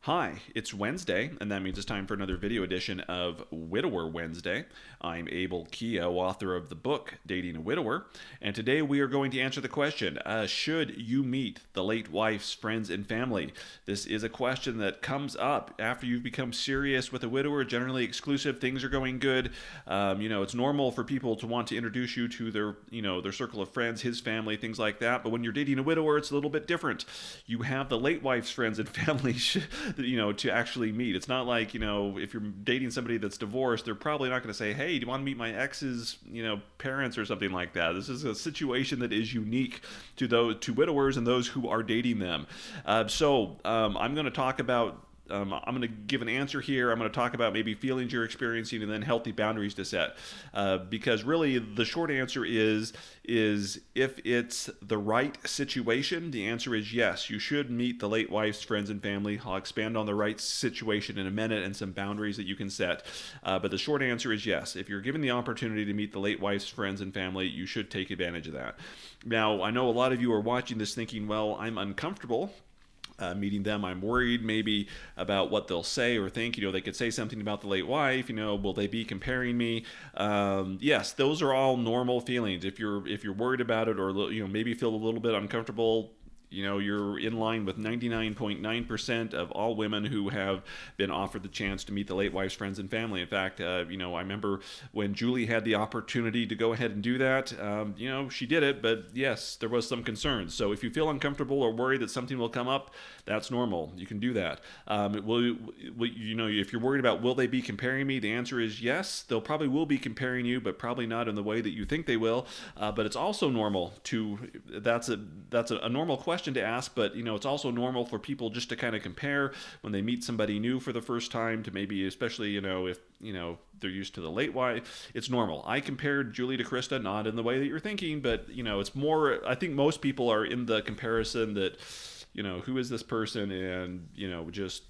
Hi, it's Wednesday, and that means it's time for another video edition of Widower Wednesday. I'm Abel Keogh, author of the book Dating a Widower, and today we are going to answer the question, should you meet the late wife's friends and family? This is a question that comes up after you've become serious with a widower, generally exclusive, things are going good. It's normal for people to want to introduce you to their circle of friends, his family, things like that, but when you're dating a widower, it's a little bit different. You have the late wife's friends and family to actually meet. It's not like, if you're dating somebody that's divorced, they're probably not going to say, hey, do you want to meet my ex's, parents or something like that. This is a situation that is unique to widowers and those who are dating them. I'm going to talk about I'm going to give an answer here. I'm going to talk about maybe feelings you're experiencing and then healthy boundaries to set. Because really, the short answer is if it's the right situation, the answer is yes. You should meet the late wife's friends and family. I'll expand on the right situation in a minute and some boundaries that you can set. But the short answer is yes. If you're given the opportunity to meet the late wife's friends and family, you should take advantage of that. Now, I know a lot of you are watching this thinking, well, I'm uncomfortable meeting them. I'm worried maybe about what they'll say or think. They could say something about the late wife. Will they be comparing me? Yes, those are all normal feelings. If you're worried about it or maybe feel a little bit uncomfortable, you're in line with 99.9% of all women who have been offered the chance to meet the late wife's friends and family. In fact, I remember when Julie had the opportunity to go ahead and do that, she did it, but yes, there was some concern. So if you feel uncomfortable or worried that something will come up, that's normal. You can do that. If you're worried about will they be comparing me, the answer is yes. They'll probably will be comparing you, but probably not in the way that you think they will. But it's also normal that's a normal question to ask, but it's also normal for people just to kind of compare when they meet somebody new for the first time to maybe, especially if they're used to the late wife. It's normal. I compared Julie to Krista, not in the way that you're thinking, but it's more, I think most people are in the comparison that who is this person, and just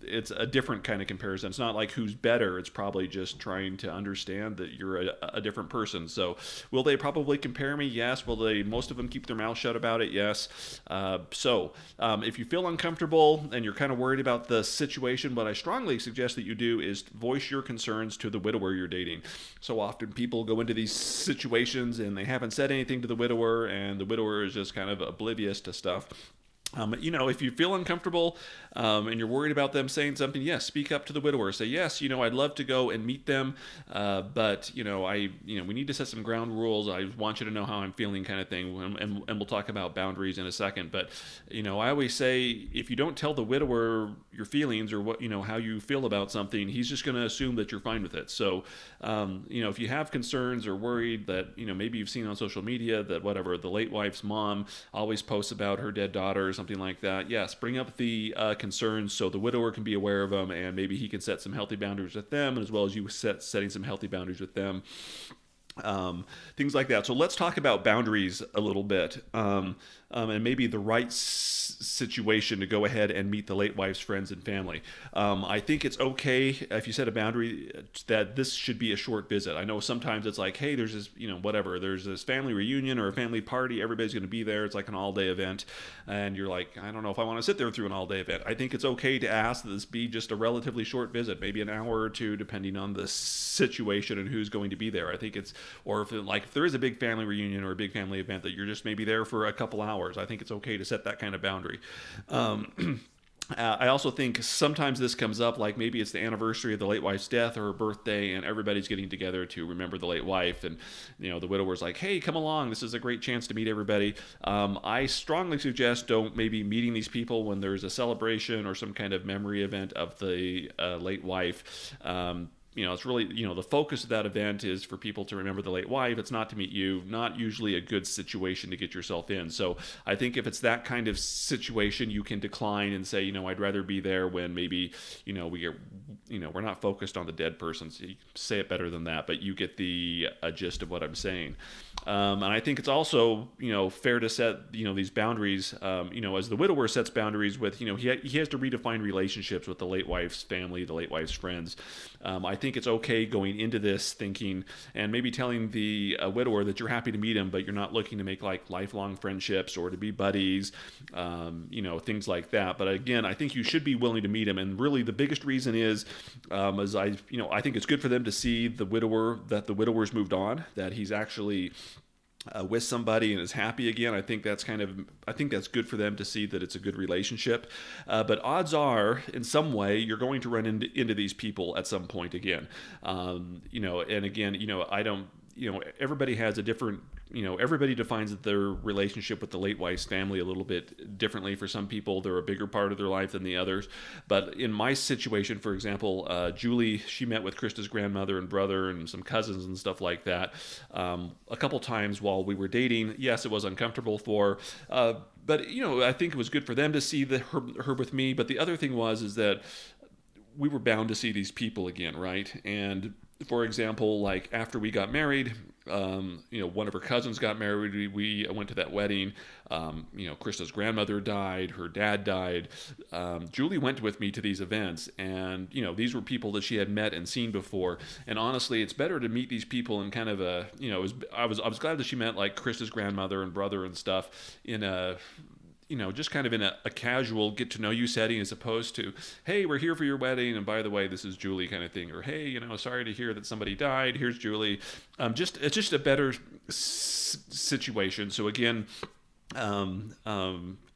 it's a different kind of comparison. It's not like who's better. It's probably just trying to understand that you're a different person. So will they probably compare me? Yes. Will they, most of them, keep their mouth shut about it? Yes. If you feel uncomfortable and you're kind of worried about the situation, what I strongly suggest that you do is voice your concerns to the widower you're dating. So often people go into these situations and they haven't said anything to the widower, and the widower is just kind of oblivious to stuff. If you feel uncomfortable and you're worried about them saying something, yes, speak up to the widower. Say, yes, I'd love to go and meet them, but we need to set some ground rules. I want you to know how I'm feeling, kind of thing, and we'll talk about boundaries in a second. But I always say, if you don't tell the widower your feelings or what how you feel about something, he's just going to assume that you're fine with it. So if you have concerns or worried that maybe you've seen on social media that whatever the late wife's mom always posts about her dead daughter or something like that, yes, bring up the concerns so the widower can be aware of them, and maybe he can set some healthy boundaries with them, as well as you setting some healthy boundaries with them. Things like that. So let's talk about boundaries a little bit, and maybe the right situation to go ahead and meet the late wife's friends and family. I think it's okay if you set a boundary that this should be a short visit. I know sometimes it's like, hey, there's this, there's this family reunion or a family party, everybody's going to be there, it's like an all-day event, and you're like, I don't know if I want to sit there through an all-day event. I think it's okay to ask that this be just a relatively short visit, maybe an hour or two, depending on the situation and who's going to be there. I think it's, or if there is a big family reunion or a big family event that you're just maybe there for a couple hours, I think it's okay to set that kind of boundary. I also think sometimes this comes up, like maybe it's the anniversary of the late wife's death or her birthday, and everybody's getting together to remember the late wife, and the widower's like, hey, come along, this is a great chance to meet everybody. I strongly suggest don't maybe meeting these people when there's a celebration or some kind of memory event of the late wife. It's really, the focus of that event is for people to remember the late wife. It's not to meet you. Not usually a good situation to get yourself in. So I think if it's that kind of situation, you can decline and say, I'd rather be there when maybe, we're not focused on the dead person. So you say it better than that, but you get the gist of what I'm saying. And I think it's also, fair to set, these boundaries, as the widower sets boundaries with, he has to redefine relationships with the late wife's family, the late wife's friends. I think it's okay going into this thinking and maybe telling the widower that you're happy to meet him, but you're not looking to make like lifelong friendships or to be buddies, things like that. But again, I think you should be willing to meet him. And really the biggest reason is I think it's good for them to see that the widower's moved on, that he's actually with somebody and is happy again. I think that's good for them to see that it's a good relationship. But odds are, in some way, you're going to run into these people at some point again. And again, I don't. Everybody has a different, everybody defines their relationship with the late wife's family a little bit differently. For some people, they're a bigger part of their life than the others. But in my situation, for example, Julie, she met with Krista's grandmother and brother and some cousins and stuff like that a couple times while we were dating. Yes, it was uncomfortable for but I think it was good for them to see her with me. But the other thing is that we were bound to see these people again, right? And for example, like after we got married, one of her cousins got married. We went to that wedding. Krista's grandmother died. Her dad died. Julie went with me to these events, and these were people that she had met and seen before. And honestly, it's better to meet these people in kind of a, I was glad that she met like Krista's grandmother and brother and stuff in a, just kind of in a casual get to know you setting, as opposed to, hey, we're here for your wedding, and by the way, this is Julie kind of thing, or hey, sorry to hear that somebody died. Here's Julie. It's just a better situation. So again,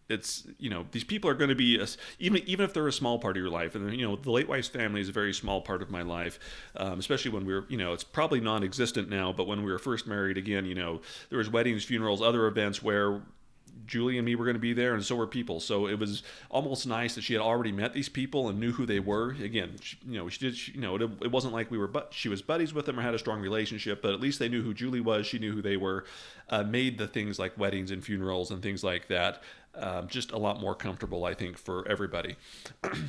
it's these people are going to be even if they're a small part of your life, and the late wife's family is a very small part of my life, especially when we were it's probably non-existent now, but when we were first married, again, there was weddings, funerals, other events where Julie and me were going to be there, and so were people. So it was almost nice that she had already met these people and knew who they were. Again, it wasn't like she was buddies with them or had a strong relationship, but at least they knew who Julie was. She knew who they were. Made the things like weddings and funerals and things like that just a lot more comfortable, I think, for everybody.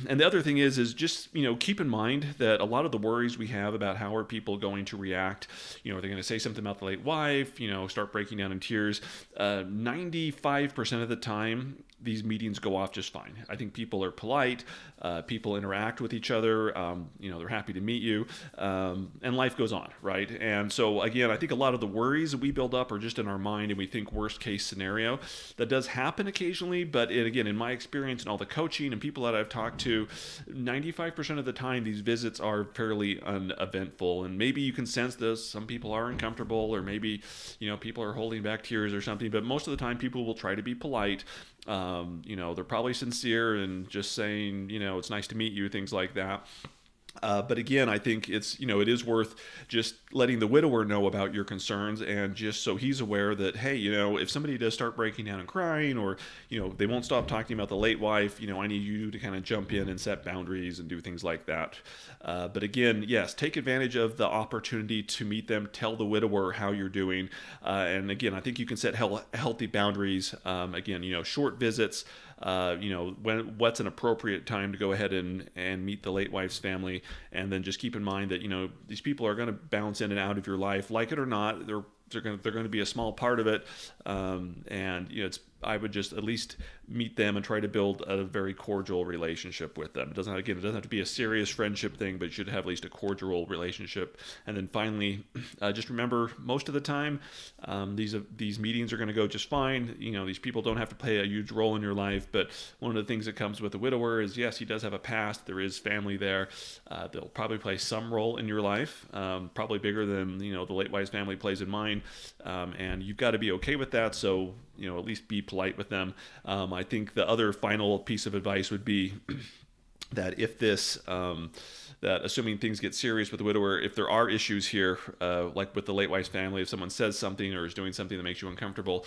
And the other thing is just, keep in mind that a lot of the worries we have about how are people going to react, are they going to say something about the late wife, start breaking down in tears, 95% of the time, these meetings go off just fine. I think people are polite, people interact with each other, they're happy to meet you, and life goes on, right? And so again, I think a lot of the worries that we build up are just in our mind, and we think worst case scenario. That does happen occasionally, but again, in my experience and all the coaching and people that I've talked to, 95% of the time these visits are fairly uneventful. And maybe you can sense this, some people are uncomfortable, or maybe people are holding back tears or something, but most of the time people will try to be polite. They're probably sincere and just saying, it's nice to meet you, things like that. But again, I think it is worth just letting the widower know about your concerns, and just so he's aware that, hey, if somebody does start breaking down and crying, or, they won't stop talking about the late wife, I need you to kind of jump in and set boundaries and do things like that. But again, yes, take advantage of the opportunity to meet them, tell the widower how you're doing. And again, I think you can set healthy boundaries. Again, short visits, what's an appropriate time to go ahead and meet the late wife's family. And then just keep in mind that, these people are going to bounce in and out of your life, like it or not. They're going to be a small part of it. I would just at least meet them and try to build a very cordial relationship with them. It doesn't have to be a serious friendship thing, but you should have at least a cordial relationship. And then finally, just remember, most of the time, these meetings are going to go just fine. These people don't have to play a huge role in your life, but one of the things that comes with a widower is, yes, he does have a past. There is family there. They'll probably play some role in your life, probably bigger than, the late wife's family plays in mine. And you've got to be okay with that. So, at least be polite with them. I think the other final piece of advice would be that if that assuming things get serious with the widower, if there are issues here, like with the late wife's family, if someone says something or is doing something that makes you uncomfortable,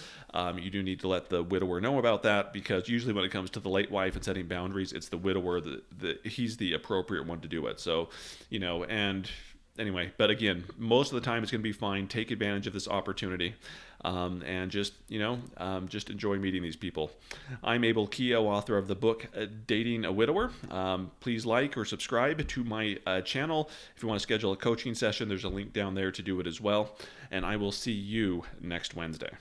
you do need to let the widower know about that, because usually when it comes to the late wife and setting boundaries, it's the widower that he's the appropriate one to do it. So, and anyway, but again, most of the time it's going to be fine. Take advantage of this opportunity, and just just enjoy meeting these people. I'm Abel Keogh, author of the book Dating a Widower. Please like or subscribe to my channel. If you want to schedule a coaching session, there's a link down there to do it as well. And I will see you next Wednesday.